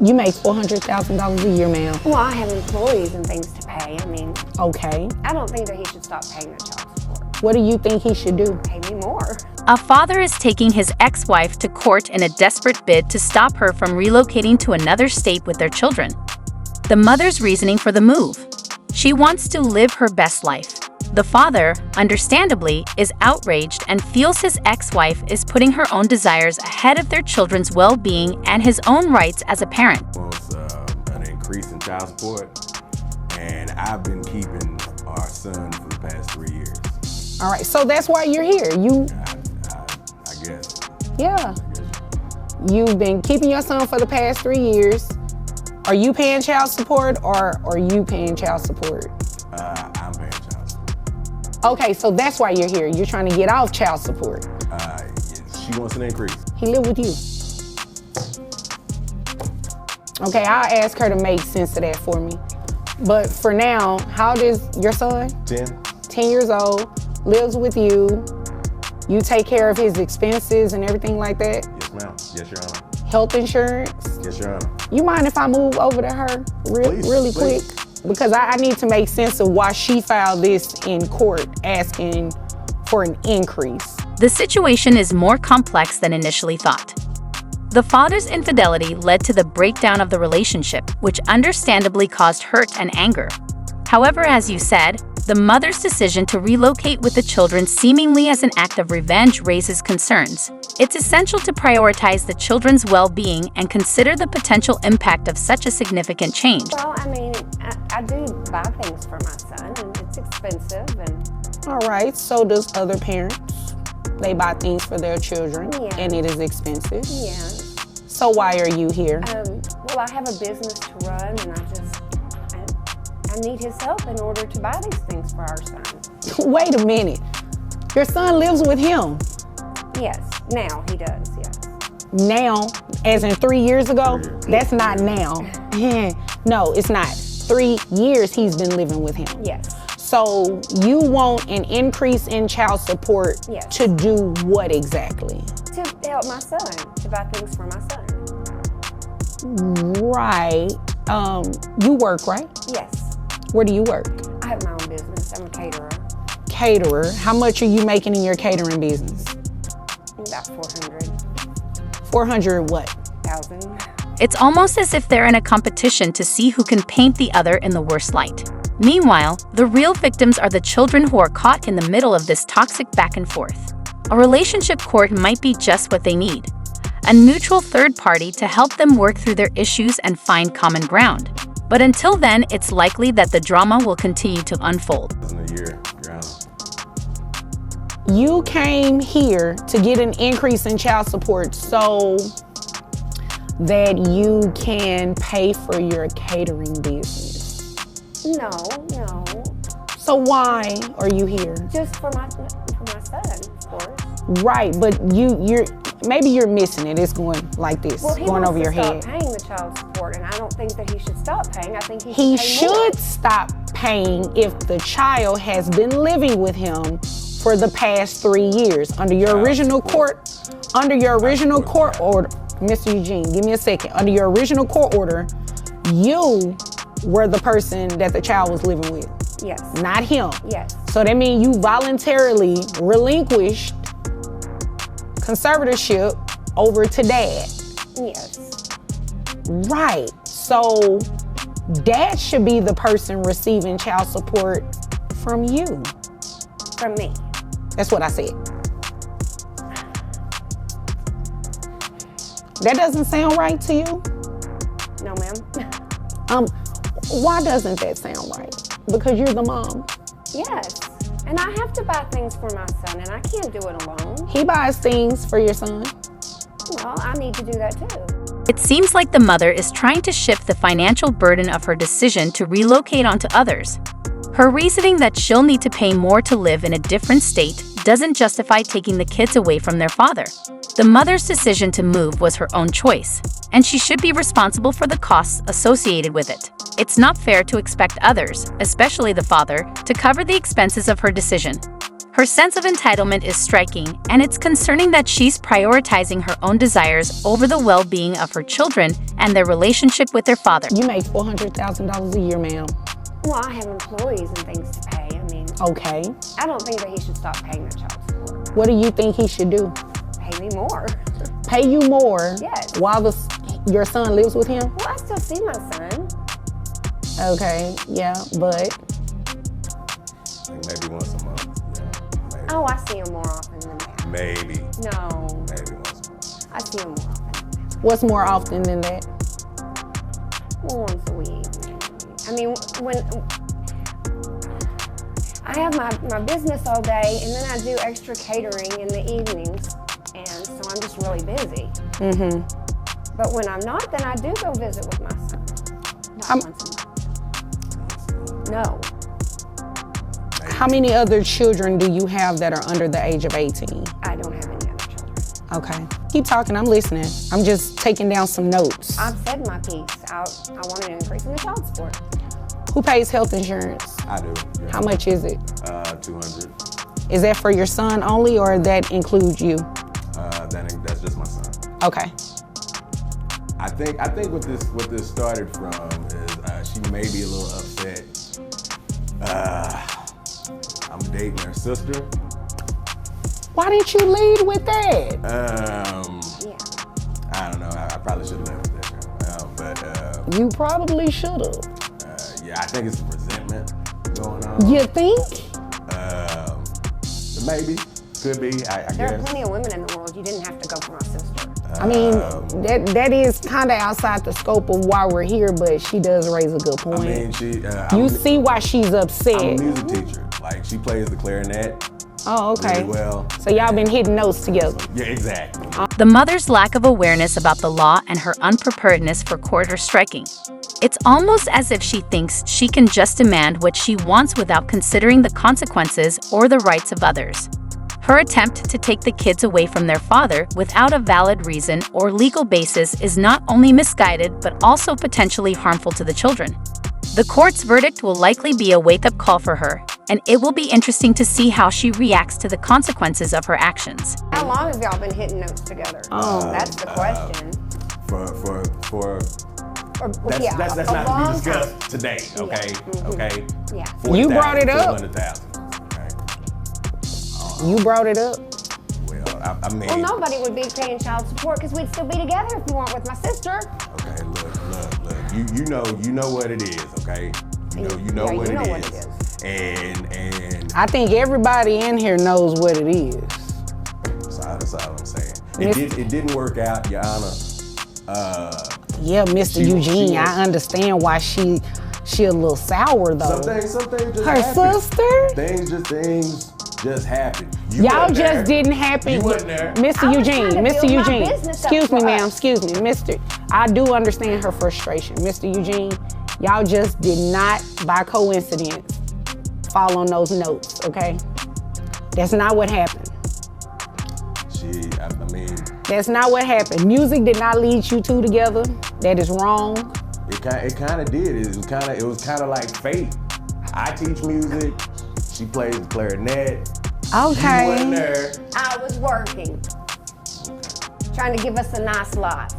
You make $400,000 a year, ma'am. Well, I have employees and things to pay. I mean, Okay. I don't think that he should stop paying the child support. What do you think he should do? Pay me more. A father is taking his ex-wife to court in a desperate bid to stop her from relocating to another state with their children. The mother's reasoning for the move: she wants to live her best life. The father, understandably, is outraged and feels his ex-wife is putting her own desires ahead of their children's well-being and his own rights as a parent. Wants an increase in child support, and I've been keeping our son for the past 3 years. All right, so that's why you're here. I guess. Yeah. You've been keeping your son for the past 3 years. Are you paying child support or are you paying child support? I'm paying child support. Okay, so that's why you're here. You're trying to get off child support. She wants an increase. He live with you. Okay, I'll ask her to make sense of that for me. But for now, how old is your son? 10. 10 years old, lives with you. You take care of his expenses and everything like that? Yes, ma'am. Yes, Your Honor. Health insurance? Yes, Your Honor. You mind if I move over to her really quick? Please. Because I need to make sense of why she filed this in court asking for an increase. The situation is more complex than initially thought. The father's infidelity led to the breakdown of the relationship, which understandably caused hurt and anger. However, as you said, the mother's decision to relocate with the children seemingly as an act of revenge raises concerns. It's essential to prioritize the children's well-being and consider the potential impact of such a significant change. Well, I mean, I do buy things for my son, and it's expensive. And All right, so does other parents. They buy things for their children, Yeah. and it is expensive. yeah, So why are you here? well, I have a business to run, and I need his help in order to buy these things for our son. Wait a minute. Your son lives with him Yes, now he does. Yes. now, as in 3 years ago? That's not now. No, it's not. 3 years he's been living with him. Yes. So you want an increase in child support Yes. to do what exactly? To help my son, to buy things for my son. Right. You work, right? Yes. Where do you work? I have my own business. I'm a caterer. Caterer. How much are you making in your catering business? About 400,000. 400 what? It's almost as if they're in a competition to see who can paint the other in the worst light. Meanwhile, the real victims are the children who are caught in the middle of this toxic back and forth. A relationship court might be just what they need. A neutral third party to help them work through their issues and find common ground. But until then, it's likely that the drama will continue to unfold. A year, Your Honor. You came here to get an increase in child support so that you can pay for your catering business. No. So why are you here? Just for my son, of course. Right, but maybe you're missing it. It's going like this, Well, he going wants over to your stop head. paying the child support, and I don't think that he should stop paying. I think he He should pay more. should stop paying if the child has been living with him for the past 3 years. Under your original court order, Mr. Eugene, give me a second. Under your original court order, you were the person that the child was living with, Yes. not him. Yes. So that means you voluntarily relinquished conservatorship over to dad. Yes. Right. So dad should be the person receiving child support from you. From me. That's what I said. That doesn't sound right to you? No, ma'am. Why doesn't that sound right? Because you're the mom. Yes. And I have to buy things for my son, and I can't do it alone. He buys things for your son. Well, I need to do that too. It seems like the mother is trying to shift the financial burden of her decision to relocate onto others. Her reasoning that she'll need to pay more to live in a different state doesn't justify taking the kids away from their father. The mother's decision to move was her own choice, and she should be responsible for the costs associated with it. It's not fair to expect others, especially the father, to cover the expenses of her decision. Her sense of entitlement is striking, and it's concerning that she's prioritizing her own desires over the well-being of her children and their relationship with their father. You make $400,000 a year, ma'am. Well, I have employees and things to pay. I mean, Okay. I don't think that he should stop paying the child support. What do you think he should do? Pay me more. Pay you more Yes. while your son lives with him? Well, I still see my son. Okay, yeah, but Like maybe once a month. Yeah, maybe. Oh, I see him more often than that. Maybe. No, Maybe once a month. I see him more often than that. what's more often than that? Well, once a week. I mean, when I have my business all day, and then I do extra catering in the evenings, and so I'm just really busy. Mm-hmm. But when I'm not, then I do go visit with my son. Not once a month. No. How many other children do you have that are under the age of 18? I don't have any other children. Okay. Keep talking, I'm listening. I'm just taking down some notes. I've said my piece. I want an increase in the child support. Who pays health insurance? I do. Yeah. How much is it? 200. Is that for your son only, or that includes you? That's just my son. Okay. I think what this started from is she may be a little upset. I'm dating her sister. Why didn't you lead with that? Yeah. I don't know. I probably should have left with that. But You probably should have. yeah, I think it's some resentment going on. You think? Maybe, could be. I There are guess. plenty of women in the world. You didn't have to go for my sister. I mean, that is kind of outside the scope of why we're here, but she does raise a good point. I mean, she. You see why she's upset. I'm a music teacher. Like she plays the clarinet Oh, okay. really well. So y'all been hitting notes together. Yeah, exactly. The mother's lack of awareness about the law and her unpreparedness for court are striking. It's almost as if she thinks she can just demand what she wants without considering the consequences or the rights of others. Her attempt to take the kids away from their father without a valid reason or legal basis is not only misguided but also potentially harmful to the children. The court's verdict will likely be a wake-up call for her, and it will be interesting to see how she reacts to the consequences of her actions. How long have y'all been hitting notes together? That's the question. That's a not to long be discussed time. today, okay? Yeah. Okay? Yeah. 40,000, You brought it up. 400,000. Okay. You brought it up. Well, I mean. Well, nobody would be paying child support because we'd still be together if you weren't with my sister. Okay, look. You know what it is, okay? You know Yeah, what you know it what is. it is. And I think everybody in here knows what it is. that's all I'm saying. Miss- It didn't work out, Your Honor. Yeah, Mr. Eugene, I understand why she a little sour though. Some things just Her happen. sister? Things just happen. You Y'all wasn't there. just didn't happen. You wasn't there. Mr. I was Eugene, trying to Mr. build my Eugene. business up Excuse me, for ma'am. us. Excuse me, Mr. I do understand her frustration. Mr. Eugene, y'all just did not, by coincidence, fall on those notes, okay? That's not what happened. I mean, That's not what happened. Music did not lead you two together. That is wrong. it kind of did. It was kind of like fate. I teach music. She plays the clarinet. Okay. You wasn't there. I was working, trying to give us a nice life.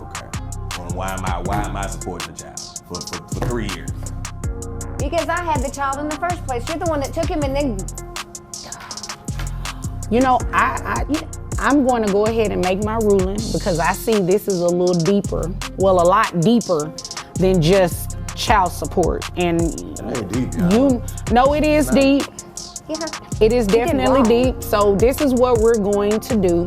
Okay. Well, why am I supporting the child for 3 years? Because I had the child in the first place. You're the one that took him, and then You know, I'm going to go ahead and make my ruling because I see this is a little deeper, well, a lot deeper than just child support. And It ain't deep, y'all. it is deep. yeah. It is definitely wrong. deep. So this is what we're going to do.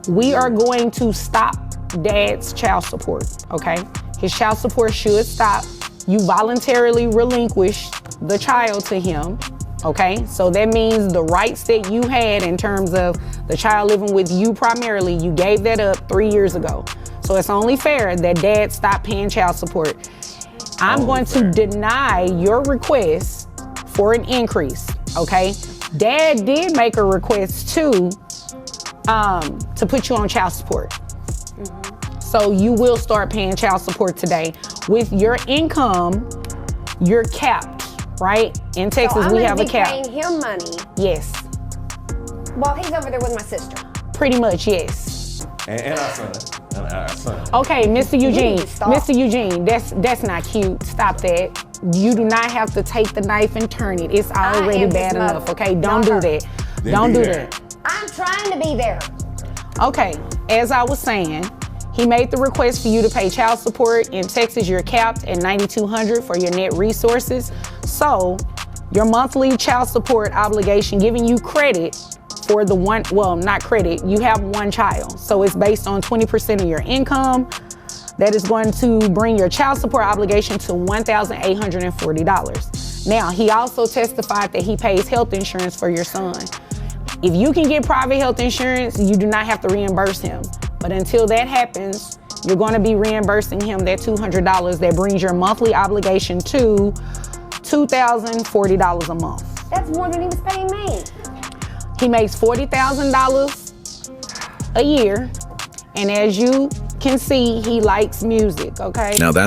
We are going to stop Dad's child support, okay? His child support should stop. You voluntarily relinquished the child to him, okay? So that means the rights that you had in terms of the child living with you primarily, you gave that up 3 years ago. So it's only fair that Dad stop paying child support. I'm Only going fair. to deny your request for an increase, okay? Dad did make a request too, to put you on child support. So you will start paying child support today. With your income, you're capped, right? In So Texas, I'm we gonna have a be cap. paying him money Yes, while he's over there with my sister. pretty much, yes. And our son. And our son. Okay, Mr. Eugene, need to stop. Mr. Eugene, that's not cute. Stop that. You do not have to take the knife and turn it. It's already am his bad mother, enough, okay? Don't not do her. that. Then Don't be do there. that. I'm trying to be there. Okay, as I was saying, he made the request for you to pay child support. In Texas, you're capped at $9,200 for your net resources. So your monthly child support obligation giving you credit for the one, well, not credit, you have one child. So it's based on 20% of your income. That is going to bring your child support obligation to $1,840. Now, he also testified that he pays health insurance for your son. If you can get private health insurance, you do not have to reimburse him. But until that happens, you're going to be reimbursing him that $200. That brings your monthly obligation to $2,040 a month. That's more than he was paying me. He makes $40,000 a year. And as you can see, he likes music, okay? Now that